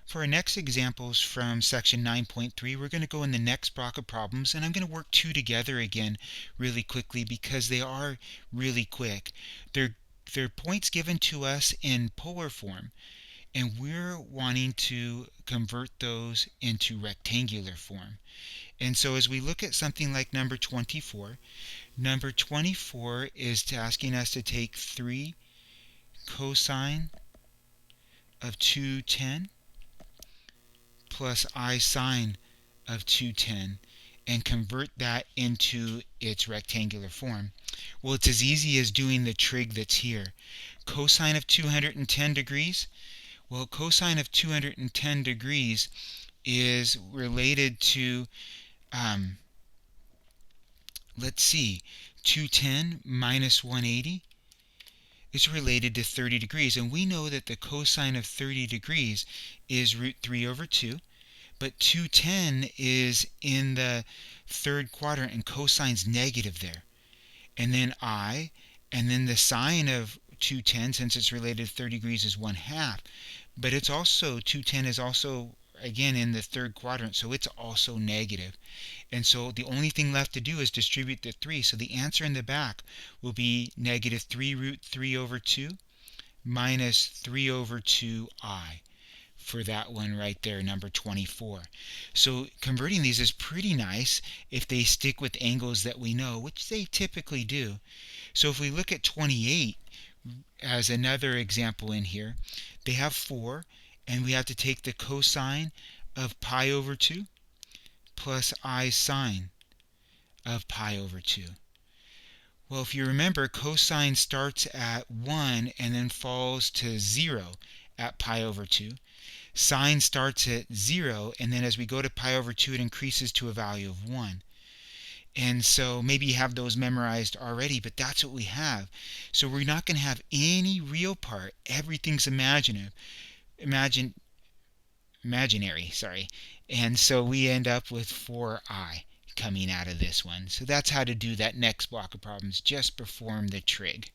For our next examples from section 9.3, we're going to go in the next block of problems, and I'm going to work two together again really quickly because they are really quick. They're points given to us in polar form, and we're wanting to convert those into rectangular form. And so as we look at something like number 24, number 24 is asking us to take 3 cosine of 210 plus I sine of 210 and convert that into its rectangular form. Well, it's as easy as doing the trig that's here. Cosine of 210 degrees. Well, cosine of 210 degrees is related to, let's see, 210 minus 180 is related to 30 degrees. And we know that the cosine of 30 degrees is root 3 over 2. But 210 is in the third quadrant, and cosine's negative there. And then and then the sine of 210, since it's related to 30 degrees, is 1/2. But it's also, 210 is also, again, in the third quadrant, so it's also negative. And so the only thing left to do is distribute the 3. So the answer in the back will be negative 3 root 3 over 2 minus 3 over 2I. For that one right there, number 24. So converting these is pretty nice if they stick with angles that we know, which they typically do. So if we look at 28 as another example in here, they have 4, and we have to take the cosine of pi over 2 plus I sine of pi over 2. Well, if you remember, cosine starts at 1 and then falls to 0 at pi over 2. Sine starts at 0, and then as we go to pi over 2, it increases to a value of 1. And so maybe you have those memorized already, but that's what we have. So we're not going to have any real part. Everything's imaginary, sorry. And so we end up with 4I coming out of this one. So that's how to do that next block of problems. Just perform the trig.